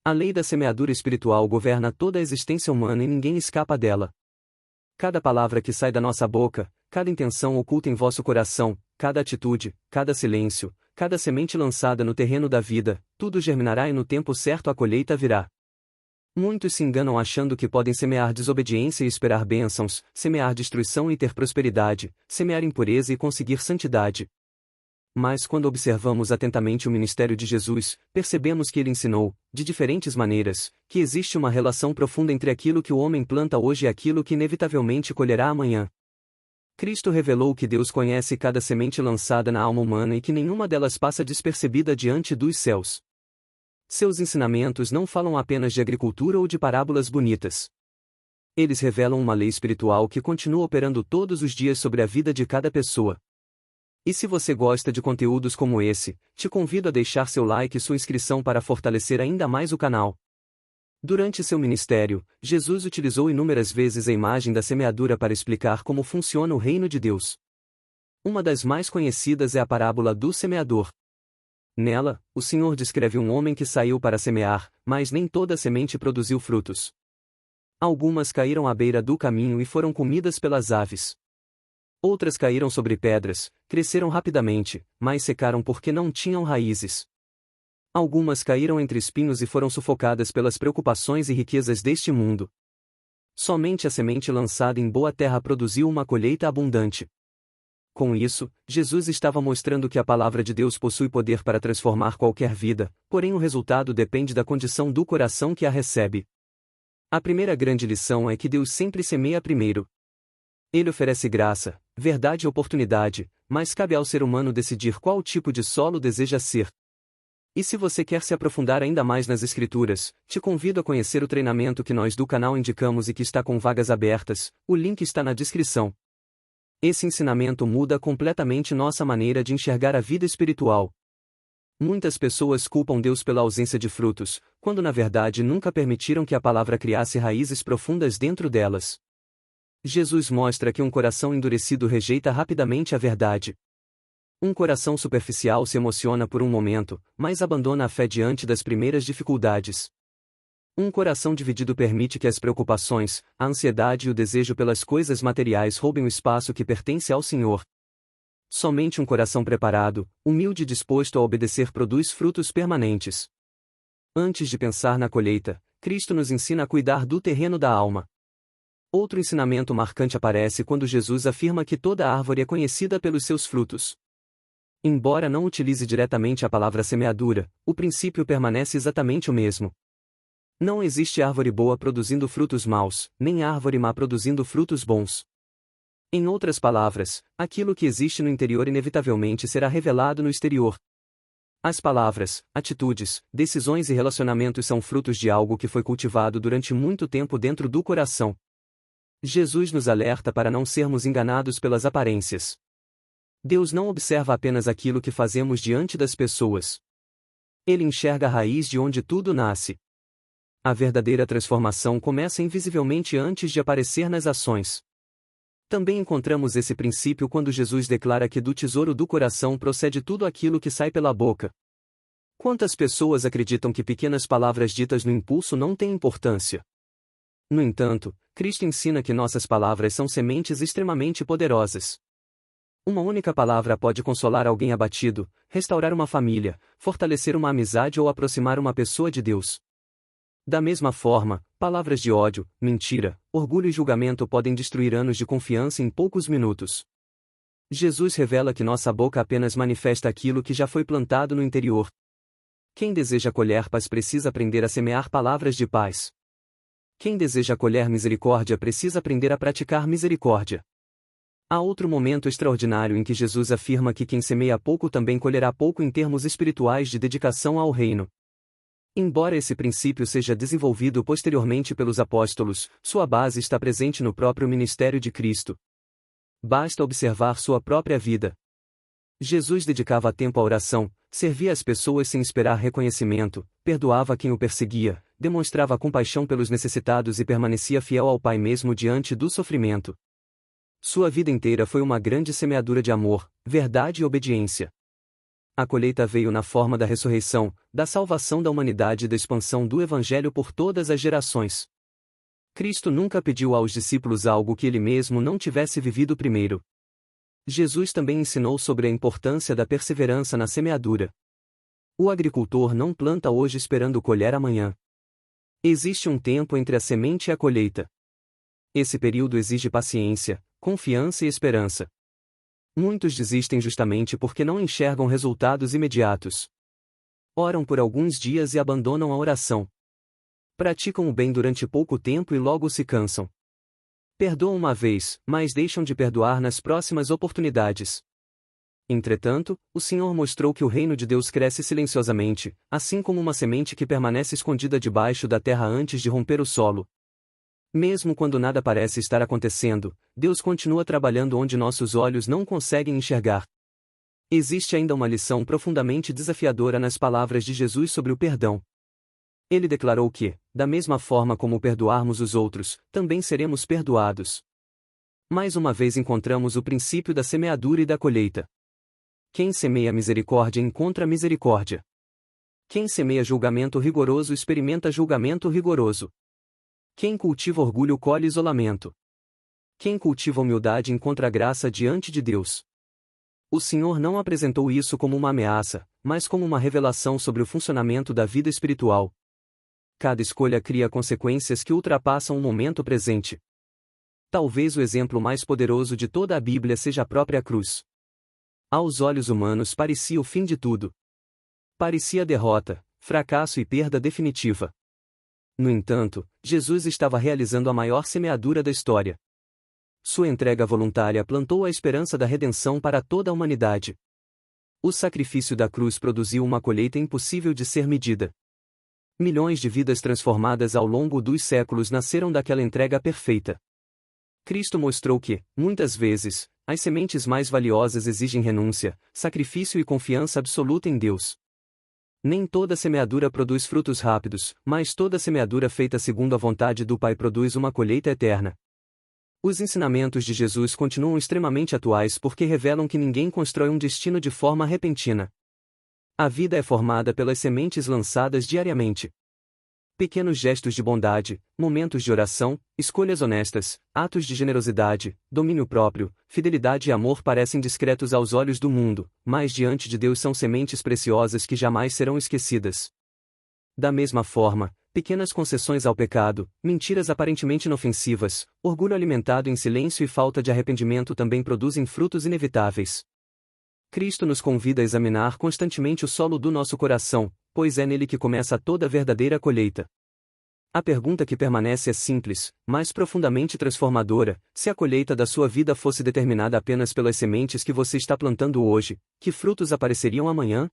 A lei da semeadura espiritual governa toda a existência humana e ninguém escapa dela. Cada palavra que sai da nossa boca, cada intenção oculta em vosso coração, cada atitude, cada silêncio, cada semente lançada no terreno da vida, tudo germinará e no tempo certo a colheita virá. Muitos se enganam achando que podem semear desobediência e esperar bênçãos, semear destruição e ter prosperidade, semear impureza e conseguir santidade. Mas quando observamos atentamente o ministério de Jesus, percebemos que ele ensinou, de diferentes maneiras, que existe uma relação profunda entre aquilo que o homem planta hoje e aquilo que inevitavelmente colherá amanhã. Cristo revelou que Deus conhece cada semente lançada na alma humana e que nenhuma delas passa despercebida diante dos céus. Seus ensinamentos não falam apenas de agricultura ou de parábolas bonitas. Eles revelam uma lei espiritual que continua operando todos os dias sobre a vida de cada pessoa. E se você gosta de conteúdos como esse, te convido a deixar seu like e sua inscrição para fortalecer ainda mais o canal. Durante seu ministério, Jesus utilizou inúmeras vezes a imagem da semeadura para explicar como funciona o reino de Deus. Uma das mais conhecidas é a parábola do semeador. Nela, o Senhor descreve um homem que saiu para semear, mas nem toda a semente produziu frutos. Algumas caíram à beira do caminho e foram comidas pelas aves. Outras caíram sobre pedras, cresceram rapidamente, mas secaram porque não tinham raízes. Algumas caíram entre espinhos e foram sufocadas pelas preocupações e riquezas deste mundo. Somente a semente lançada em boa terra produziu uma colheita abundante. Com isso, Jesus estava mostrando que a palavra de Deus possui poder para transformar qualquer vida, porém o resultado depende da condição do coração que a recebe. A primeira grande lição é que Deus sempre semeia primeiro. Ele oferece graça, verdade e oportunidade, mas cabe ao ser humano decidir qual tipo de solo deseja ser. E se você quer se aprofundar ainda mais nas Escrituras, te convido a conhecer o treinamento que nós do canal indicamos e que está com vagas abertas, o link está na descrição. Esse ensinamento muda completamente nossa maneira de enxergar a vida espiritual. Muitas pessoas culpam Deus pela ausência de frutos, quando na verdade nunca permitiram que a palavra criasse raízes profundas dentro delas. Jesus mostra que um coração endurecido rejeita rapidamente a verdade. Um coração superficial se emociona por um momento, mas abandona a fé diante das primeiras dificuldades. Um coração dividido permite que as preocupações, a ansiedade e o desejo pelas coisas materiais roubem o espaço que pertence ao Senhor. Somente um coração preparado, humilde e disposto a obedecer produz frutos permanentes. Antes de pensar na colheita, Cristo nos ensina a cuidar do terreno da alma. Outro ensinamento marcante aparece quando Jesus afirma que toda árvore é conhecida pelos seus frutos. Embora não utilize diretamente a palavra semeadura, o princípio permanece exatamente o mesmo. Não existe árvore boa produzindo frutos maus, nem árvore má produzindo frutos bons. Em outras palavras, aquilo que existe no interior inevitavelmente será revelado no exterior. As palavras, atitudes, decisões e relacionamentos são frutos de algo que foi cultivado durante muito tempo dentro do coração. Jesus nos alerta para não sermos enganados pelas aparências. Deus não observa apenas aquilo que fazemos diante das pessoas. Ele enxerga a raiz de onde tudo nasce. A verdadeira transformação começa invisivelmente antes de aparecer nas ações. Também encontramos esse princípio quando Jesus declara que do tesouro do coração procede tudo aquilo que sai pela boca. Quantas pessoas acreditam que pequenas palavras ditas no impulso não têm importância? No entanto, Cristo ensina que nossas palavras são sementes extremamente poderosas. Uma única palavra pode consolar alguém abatido, restaurar uma família, fortalecer uma amizade ou aproximar uma pessoa de Deus. Da mesma forma, palavras de ódio, mentira, orgulho e julgamento podem destruir anos de confiança em poucos minutos. Jesus revela que nossa boca apenas manifesta aquilo que já foi plantado no interior. Quem deseja colher paz precisa aprender a semear palavras de paz. Quem deseja colher misericórdia precisa aprender a praticar misericórdia. Há outro momento extraordinário em que Jesus afirma que quem semeia pouco também colherá pouco em termos espirituais de dedicação ao reino. Embora esse princípio seja desenvolvido posteriormente pelos apóstolos, sua base está presente no próprio ministério de Cristo. Basta observar sua própria vida. Jesus dedicava tempo à oração, servia as pessoas sem esperar reconhecimento, perdoava quem o perseguia, demonstrava compaixão pelos necessitados e permanecia fiel ao Pai mesmo diante do sofrimento. Sua vida inteira foi uma grande semeadura de amor, verdade e obediência. A colheita veio na forma da ressurreição, da salvação da humanidade e da expansão do Evangelho por todas as gerações. Cristo nunca pediu aos discípulos algo que ele mesmo não tivesse vivido primeiro. Jesus também ensinou sobre a importância da perseverança na semeadura. O agricultor não planta hoje esperando colher amanhã. Existe um tempo entre a semente e a colheita. Esse período exige paciência, confiança e esperança. Muitos desistem justamente porque não enxergam resultados imediatos. Oram por alguns dias e abandonam a oração. Praticam o bem durante pouco tempo e logo se cansam. Perdoam uma vez, mas deixam de perdoar nas próximas oportunidades. Entretanto, o Senhor mostrou que o reino de Deus cresce silenciosamente, assim como uma semente que permanece escondida debaixo da terra antes de romper o solo. Mesmo quando nada parece estar acontecendo, Deus continua trabalhando onde nossos olhos não conseguem enxergar. Existe ainda uma lição profundamente desafiadora nas palavras de Jesus sobre o perdão. Ele declarou que, da mesma forma como perdoarmos os outros, também seremos perdoados. Mais uma vez encontramos o princípio da semeadura e da colheita. Quem semeia misericórdia encontra misericórdia. Quem semeia julgamento rigoroso experimenta julgamento rigoroso. Quem cultiva orgulho colhe isolamento. Quem cultiva humildade encontra graça diante de Deus. O Senhor não apresentou isso como uma ameaça, mas como uma revelação sobre o funcionamento da vida espiritual. Cada escolha cria consequências que ultrapassam o momento presente. Talvez o exemplo mais poderoso de toda a Bíblia seja a própria cruz. Aos olhos humanos parecia o fim de tudo. Parecia derrota, fracasso e perda definitiva. No entanto, Jesus estava realizando a maior semeadura da história. Sua entrega voluntária plantou a esperança da redenção para toda a humanidade. O sacrifício da cruz produziu uma colheita impossível de ser medida. Milhões de vidas transformadas ao longo dos séculos nasceram daquela entrega perfeita. Cristo mostrou que, muitas vezes, as sementes mais valiosas exigem renúncia, sacrifício e confiança absoluta em Deus. Nem toda semeadura produz frutos rápidos, mas toda semeadura feita segundo a vontade do Pai produz uma colheita eterna. Os ensinamentos de Jesus continuam extremamente atuais porque revelam que ninguém constrói um destino de forma repentina. A vida é formada pelas sementes lançadas diariamente. Pequenos gestos de bondade, momentos de oração, escolhas honestas, atos de generosidade, domínio próprio, fidelidade e amor parecem discretos aos olhos do mundo, mas diante de Deus são sementes preciosas que jamais serão esquecidas. Da mesma forma, pequenas concessões ao pecado, mentiras aparentemente inofensivas, orgulho alimentado em silêncio e falta de arrependimento também produzem frutos inevitáveis. Cristo nos convida a examinar constantemente o solo do nosso coração, pois é nele que começa toda a verdadeira colheita. A pergunta que permanece é simples, mas profundamente transformadora: se a colheita da sua vida fosse determinada apenas pelas sementes que você está plantando hoje, que frutos apareceriam amanhã?